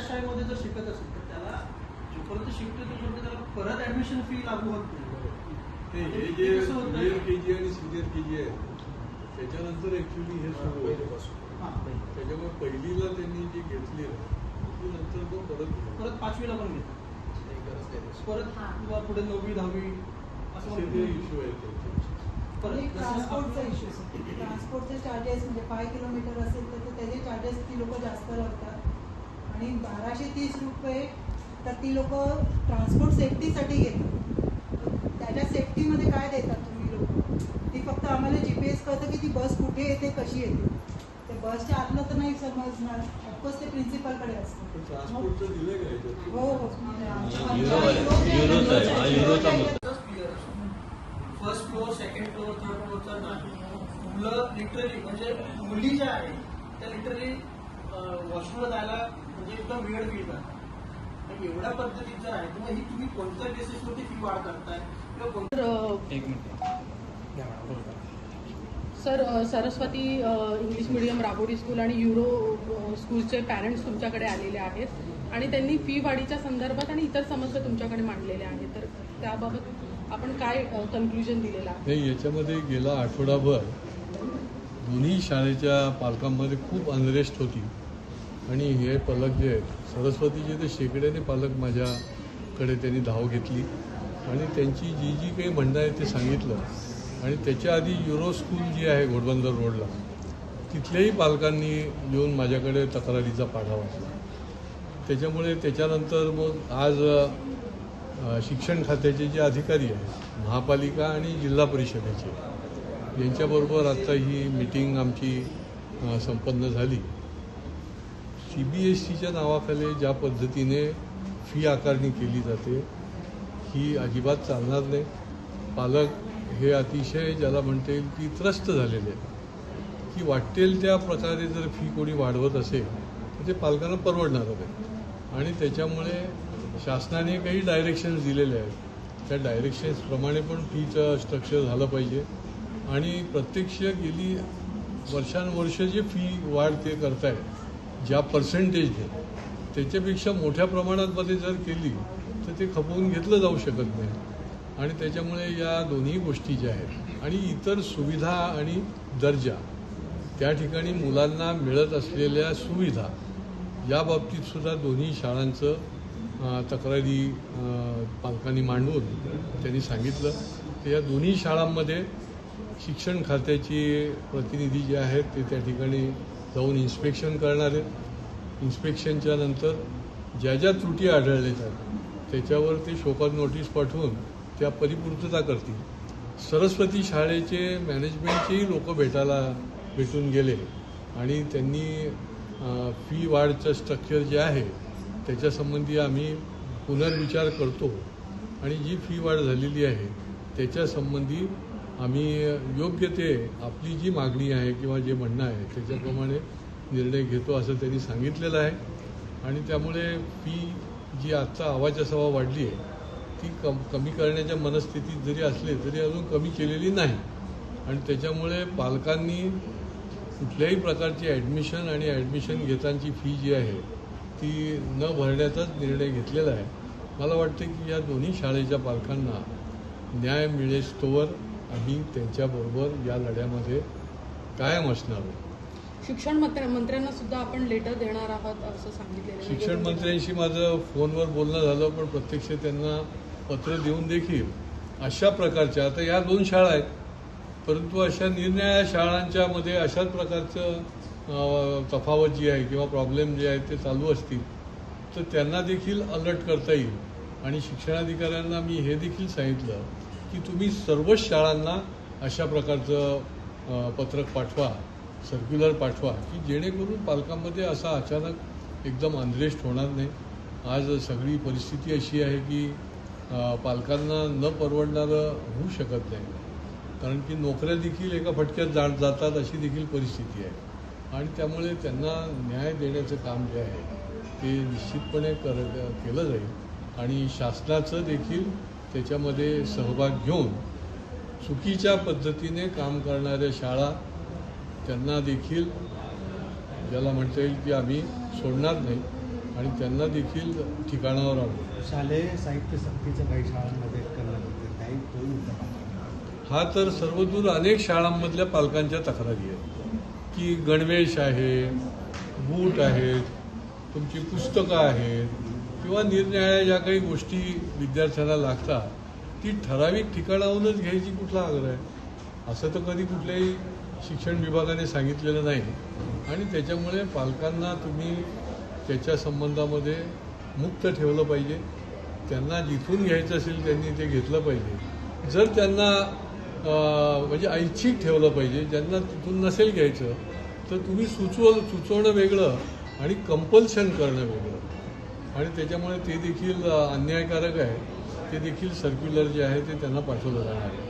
शाळेमध्ये जर शिकत असेल तर त्याला जोपर्यंत शिकतो तोपर्यंत त्याला परत ऍडमिशन फी लागू होत नाही. हे जे ज्युनियर केजी आणि सिनियर केजी आहे त्याच्यानंतर ऍक्च्युली हे सुरू होतं. त्याच्यामुळे पहिलीला त्यांनी जे घेतली नंतर मग परत 5वीला पण घेतात परत किंवा पुढे 9वी 10वी असं इश्यू आहे. ट्रान्सपोर्टचा इश्यू ट्रान्सपोर्टचे चार्जेस म्हणजे 5 किलोमीटर असेल तर त्याचे चार्जेस ती लोक जास्त लागतात आणि 1230 रुपये तर ती लोक ट्रान्सपोर्ट सेफ्टीसाठी घेतात. त्याच्या सेफ्टीमध्ये काय देतात तुम्ही लोक? ती फक्त आम्हाला GPS कळतं की ती बस कुठे येते कशी येते. ते बसच्या आतलं तर नाही समजणार. ऑफकोर्स ते प्रिन्सिपलकडे असतं. ट्रान्सपोर्टचं दिलं काय? हो हो first floor second floor third फ्लोअरचा नाही. मुलं लिटरली म्हणजे मुली ज्या आहेत त्या लिटरली वॉशरूमला जायला म्हणजे एकदम वेळ फील करतात. एवढ्या पद्धतीत जर आहे तर ही तुम्ही कोणत्या बेसिसवरती फी वाढ करताय किंवा कोणत्या. एक minute sir, Saraswati English medium Rabodi school आणि युरो स्कूलचे पॅरेंट्स तुमच्याकडे आलेले आहेत आणि त्यांनी फी वाढीच्या संदर्भात आणि इतर समस्या तुमच्याकडे मांडलेल्या आहेत. तर त्याबाबत आपण काय कन्क्लुजन दिलेलं आहे? नाही, याच्यामध्ये गेला आठवडाभर दोन्ही शाळेच्या पालकांमध्ये खूप अनरेस्ट होती आणि हे पालक जे आहेत सरस्वतीचे ते शेकड्याने पालक माझ्याकडे त्यांनी धाव घेतली आणि त्यांची जी जी काही म्हणणं आहे ते सांगितलं. आणि त्याच्या आधी युरो स्कूल जी आहे घोडबंदर रोडला तिथल्याही पालकांनी येऊन माझ्याकडे तक्रारीचा पाढा वाचला. त्याच्यामुळे त्याच्यानंतर मग आज शिक्षण खात्याचे जे अधिकारी आहेत महापालिका आणि जिल्हा परिषदेचे यांच्याबरोबर आत्ता ही मीटिंग आमची संपन्न झाली. CBSEच्या नावाखाली ज्या पद्धतीने फी आकारणी केली जाते ही अजिबात चालणार नाही. पालक हे अतिशय ज्याला म्हणता येईल की त्रस्त झालेले आहेत की वाटेल त्या प्रकारे जर फी कोणी वाढवत असेल तर ते पालकांना परवडणार नाही. आणि त्याच्यामुळे शासनाने काही डायरेक्शन्स दिलेले आहेत. त्या डायरेक्शन्सप्रमाणे पण फीचं स्ट्रक्चर झालं पाहिजे आणि प्रत्यक्ष गेली वर्षानुवर्ष जे फी वाढ ते करताय ज्या पर्सेंटेजने त्याच्यापेक्षा मोठ्या प्रमाणात मध्ये जर केली तर ते खपवून घेतलं जाऊ शकत नाही. आणि त्याच्यामुळे या दोन्ही गोष्टी ज्या आहेत आणि इतर सुविधा आणि दर्जा त्या ठिकाणी मुलांना मिळत असलेल्या सुविधा या बाबतीतसुद्धा दोन्ही शाळांचं तक्रारी पालकांनी मांडून त्यांनी सांगितलं. तर या दोन्ही शाळांमध्ये शिक्षण खात्याचे प्रतिनिधी जे आहेत ते त्या ठिकाणी जाऊन इन्स्पेक्शन करणार आहेत. इन्स्पेक्शनच्या नंतर ज्या ज्या त्रुटी आढळल्या आहेत त्याच्यावर ते शोकॉज नोटीस पाठवून त्या परिपूर्तता करतील. सरस्वती शाळेचे मॅनेजमेंटचेही लोक भेटून गेले आणि त्यांनी फी वाढचं स्ट्रक्चर जे आहे त्याच्यासंबंधी आम्ही पुनर्विचार करतो आणि जी फी वाढ झालेली आहे त्याच्यासंबंधी आम्ही योग्य ते आपली जी मागणी आहे किंवा जे म्हणणं आहे त्याच्याप्रमाणे निर्णय घेतो असं त्यांनी सांगितलेलं आहे. आणि त्यामुळे फी जी आजचा आवाच्या सवा वाढली आहे ती कमी करण्याच्या मनस्थितीत जरी असले तरी अजून कमी केलेली नाही. आणि त्याच्यामुळे पालकांनी कुठल्याही प्रकारची ॲडमिशन आणि ॲडमिशन घेतानाची फी जी आहे ती न भरण्याचाच निर्णय घेतलेला आहे. मला वाटतं की या दोन्ही शाळेच्या पालकांना न्याय मिळेस्तोवर आम्ही त्यांच्याबरोबर या लढ्यामध्ये कायम असणार आहोत. शिक्षण मंत्र्यांना सुद्धा आपण लेटर देणार आहात असं सांगितलेलं. शिक्षण मंत्र्यांशी माझं फोनवर बोलणं झालं पण प्रत्यक्ष त्यांना पत्र देऊन देखील अशा प्रकारच्या आता या 2 शाळा आहेत परंतु अशा निरनिराळ्या शाळांच्या मध्ये अशाच प्रकारचं तफावत जी आहे किंवा प्रॉब्लेम जे आहेत ते चालू असतील तर त्यांना देखील अलर्ट करता येईल. आणि शिक्षणाधिकाऱ्यांना मी हे देखील सांगितलं की तुम्ही सर्वच शाळांना अशा प्रकारचं पत्रक पाठवा, सर्क्युलर पाठवा की जेणेकरून पालकांमध्ये असा अचानक एकदम अनरेस्ट होणार नाही. आज सगळी परिस्थिती अशी आहे की पालकांना न परवडणारं होऊ शकत नाही कारण की नोकऱ्या देखील एका फटक्यात जातात अशी देखील परिस्थिती आहे. आणि त्यामुळे त्यांना न्याय देण्याचं काम जे आहे ते निश्चितपणे केलं जाईल आणि शासनाचं देखील त्याच्यामध्ये सहभाग घेऊन चुकीच्या पद्धतीने काम करणाऱ्या शाळा त्यांना देखील ज्याला म्हणता येईल की आम्ही सोडणार नाही. आणि त्यांना देखील ठिकाणावर आणू. शालेय साहित्य सक्तीचं काही शाळांमध्ये करण्यात येतं, काही तो मुद्दा हा तर सर्वदूर अनेक शाळांमधल्या पालकांच्या तक्रारी आहेत की गणवेश आहे, बूट आहेत, तुमची पुस्तकं आहेत किंवा निरनिराळ्या ज्या काही गोष्टी विद्यार्थ्यांना लागतात ती ठराविक ठिकाणाहूनच घ्यायची कुठला आग्रह आहे. असं तर कधी कुठल्याही शिक्षण विभागाने सांगितलेलं नाही आणि त्याच्यामुळे पालकांना तुम्ही त्याच्या संबंधामध्ये मुक्त ठेवलं पाहिजे. त्यांना जिथून घ्यायचं असेल त्यांनी ते घेतलं पाहिजे. जर त्यांना म्हणजे ऐच्छिक ठेवलं पाहिजे. ज्यांना तिथून नसेल घ्यायचं तर तुम्ही सुचवणं वेगळं आणि कंपल्शन करणं वेगळं आणि त्याच्यामुळे ते देखील अन्यायकारक आहे. ते देखील सर्क्युलर जे आहे ते त्यांना पाठवलं जाणार आहे.